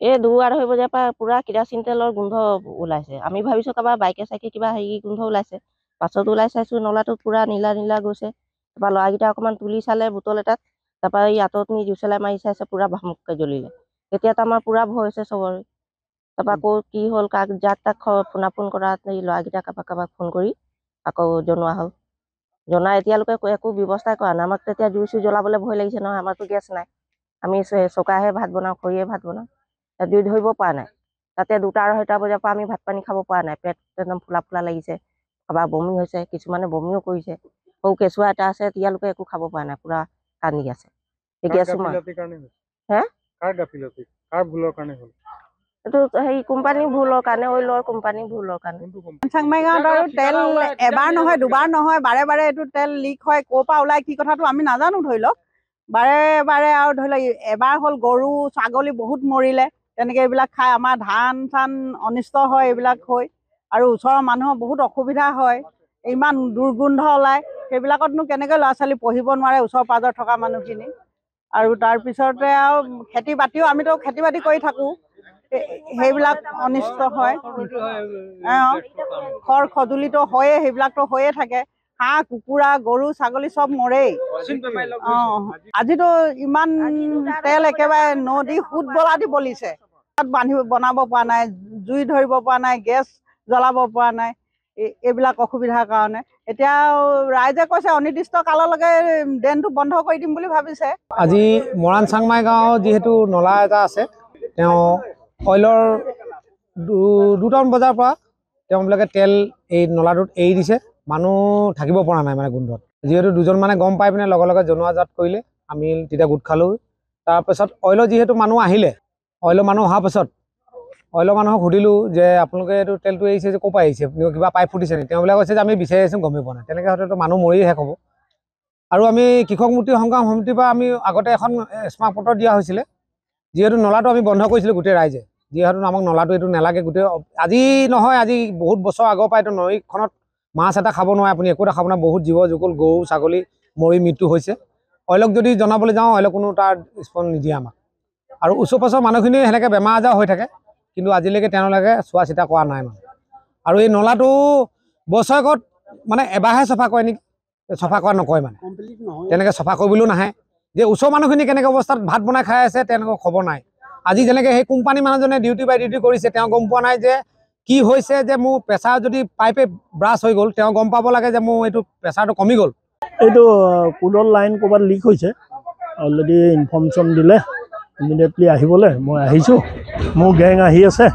এই 2-2:30 বজাৰ পৰা পুৰা কেৰাচিন তেলৰ গোন্ধ ওলাইছে। আমি ভাবিছোঁ কাৰোবাৰ বাইকে চাইকে কিবা হেৰি গোন্ধ ওলাইছে। পাছত ওলাই চাইছোঁ নলাটোত পুৰা নীলা নীলা গৈছে। তাৰপৰা ল'ৰাকেইটা অকণমান তুলি চালে বটল এটাত, তাৰপৰা এই আঁতৰত নি জুইচলাই মাৰি চাইছে, পুৰা ভমককৈ জ্বলিলে। তেতিয়াতো আমাৰ পুৰা ভয় হৈছে চবৰে। তাৰপৰা আকৌ কি হ'ল, যাক তাক ফোন কৰাত এই ল'ৰাকেইটা কাৰোবাক ফোন কৰি আকৌ জনোৱা হ'ল। জনাই এতিয়ালৈকে একো ব্যৱস্থাই কৰা নাই। আমাক তেতিয়া জুই চুই জ্বলাবলৈ ভয় লাগিছে নহয়, আমাৰতো গেছ নাই। আমি চৌকাহে ভাত বনাওঁ, খৰিয়ে ভাত বনাওঁ। জুই ধৰিব পৰা নাই। তাতে 2-2:30 বজাৰ পৰা আমি ভাত পানী খাব পৰা নাই। পেট একদম ফুলা ফুলা লাগিছে, কাৰোবাৰ বমি হৈছে, কিছুমানে বমিও কৰিছে। সৰু কেঁচুৱা এটা আছে, এতিয়ালৈকে একো খাব পৰা নাই, পুৰা কান্দি আছে। এইটো হেৰি কোম্পানীৰ ভুলৰ কাৰণে, অইলৰ কোম্পানীৰ ভুলৰ কাৰণে। চাংমাই গাঁৱত আৰু তেল এবাৰ নহয় দুবাৰ নহয় বাৰে বাৰে এইটো তেল লিক হয়। ক'ৰ পৰা ওলাই কি কথাটো আমি নাজানো। ধৰি লওক বাৰে বাৰে আৰু ধৰি লওক এবাৰ হ'ল গৰু ছাগলী বহুত মৰিলে, তেনেকৈ এইবিলাক খাই আমাৰ ধান চান অনিষ্ট হয় এইবিলাক হৈ, আৰু ওচৰৰ মানুহৰ বহুত অসুবিধা হয়। ইমান দুৰ্গোন্ধ ওলায়, সেইবিলাকতনো কেনেকৈ ল'ৰা ছোৱালী পঢ়িব নোৱাৰে ওচৰ পাঁজৰ থকা মানুহখিনি। আৰু তাৰপিছতে আৰু খেতি বাতিও আমিতো খেতি বাতি কৰি থাকোঁ, সেইবিলাক অনিষ্ট হয়। খৰ খজুলিটো হয়ে, সেইবিলাকতো হৈয়ে থাকে। হাঁহ কুকুৰা গৰু ছাগলী চব মৰেই। আজিতো ইমান তেল একেবাৰে নদী সুত বলা দি বলিছে। তাত বনাব পৰা নাই, জুই ধৰিব পৰা নাই, গেছ জ্বলাব পৰা নাই, এইবিলাক অসুবিধাৰ কাৰণে। এতিয়া ৰাইজে কৈছে অনিৰ্দিষ্ট কাললৈকে ড্ৰেইনটো বন্ধ কৰি দিম বুলি ভাবিছে। আজি মৰাণ চাংমাই গাঁৱৰ যিহেতু নলা এটা আছে, তেওঁ অইলৰ 2টামান বজাৰ পৰা তেওঁবিলাকে তেল এই নলাটোত এৰি দিছে। মানুহ থাকিব পৰা নাই মানে গোন্ধত। যিহেতু দুজন মানে গম পাই পিনে লগে লগে জনোৱাজাত কৰিলে, আমি তেতিয়া গোট খালোঁ। তাৰপিছত অইলৰ যিহেতু মানুহ আহিলে, অইলৰ মানুহ অহাৰ পাছত অইলৰ মানুহক সুধিলোঁ যে আপোনালোকে এইটো তেলটো এৰিছে যে ক'ৰ পৰা এৰিছে, কিবা পাইপ ফুটিছে নেকি? তেওঁবিলাকে কৈছে যে আমি বিচাৰি আছোঁ, গমেই পোৱা নাই। তেনেকৈ হয়তো মানুহ মৰি শেষ হ'ব। আৰু আমি কৃষক মুক্তি সংগ্ৰাম সমিতিৰ পৰা আমি আগতে এখন স্মাৰক পত্ৰ দিয়া হৈছিলে, যিহেতু নলাটো আমি বন্ধ কৰিছিলোঁ গোটেই ৰাইজে। যিহেতু আমাক নলাটো এইটো নালাগে, গোটেই আজি নহয় আজি বহুত বছৰ আগৰ পৰা এইটো নৈখনত মাছ এটা খাব নোৱাৰে, আপুনি একো এটা খাব নোৱাৰে। বহুত জীৱ জগল গৰু ছাগলী মৰি মৃত্যু হৈছে। অইলক যদি জনাবলৈ যাওঁ, অইলক কোনো তাৰ ৰেছপন্স নিদিয়ে আমাক। আৰু ওচৰ পাছৰ মানুহখিনি সেনেকৈ বেমাৰ আজাৰ হৈ থাকে, কিন্তু আজিলৈকে তেওঁলোকে চোৱা চিতা কৰা নাই মানে। আৰু এই নলাটো বছৰেকত মানে এবাৰহে চফা কৰে নেকি, চফা কৰা নকয় মানে, তেনেকৈ চফা কৰিবলৈও নাহে। যে ওচৰ মানুহখিনি কেনেকৈ অৱস্থাত ভাত বনাই খাই আছে তেওঁলোকৰ খবৰ নাই। আজি যেনেকৈ সেই কোম্পানী মানুহজনে ডিউটি বাই ডিউটি কৰিছে, তেওঁ গম পোৱা নাই যে কি হৈছে, যে মোৰ প্ৰেছাৰ যদি পাইপে ব্ৰাছ হৈ গ'ল, তেওঁ গম পাব লাগে যে মোৰ এইটো প্ৰেছাৰটো কমি গ'ল। এইটো কুলৰ লাইন ক'ৰবাত লিক হৈছে, অলৰেডি ইনফৰ্মেশ্যন দিলে ইমিডিয়েটলি আহিবলৈ। মই আহিছোঁ, মোৰ গেং আহি আছে।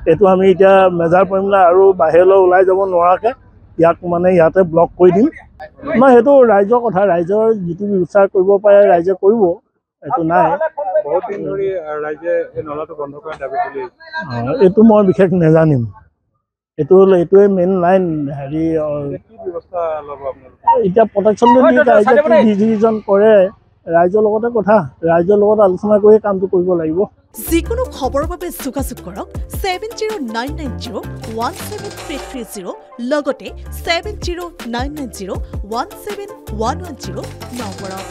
এইটো আমি এতিয়া মেজাৰ পৰিমাণে আৰু বাহিৰলৈ ওলাই যাব নোৱাৰাকৈ ইয়াক মানে ইয়াতে ব্লক কৰি দিম। মই সেইটো ৰাইজৰ কথা, ৰাইজৰ যিটো বিচাৰ কৰিব পাৰে ৰাইজে কৰিব, এইটো নাই। বহুত দিন ধৰি ৰাইজে এই নলাটো বন্ধ কৰা দাবী তুলি এইটো মই বিশেষ নাজানিম। এইটো হ'ল এইটোৱে মেইন লাইন। হেৰি কি ব্যৱস্থা ল'ব আপোনালোকে? এতিয়া প্ৰটেকশ্যনটো দি ৰাইজে ডিভিজন কৰে, ৰাইজৰ লগতে কথা, ৰাইজৰ লগত আলোচনা কৰি কামটো কৰিব লাগিব। যিকোনো খবৰৰ বাবে যোগাযোগ কৰক 7099017330 লগতে 7099017110 নম্বৰত।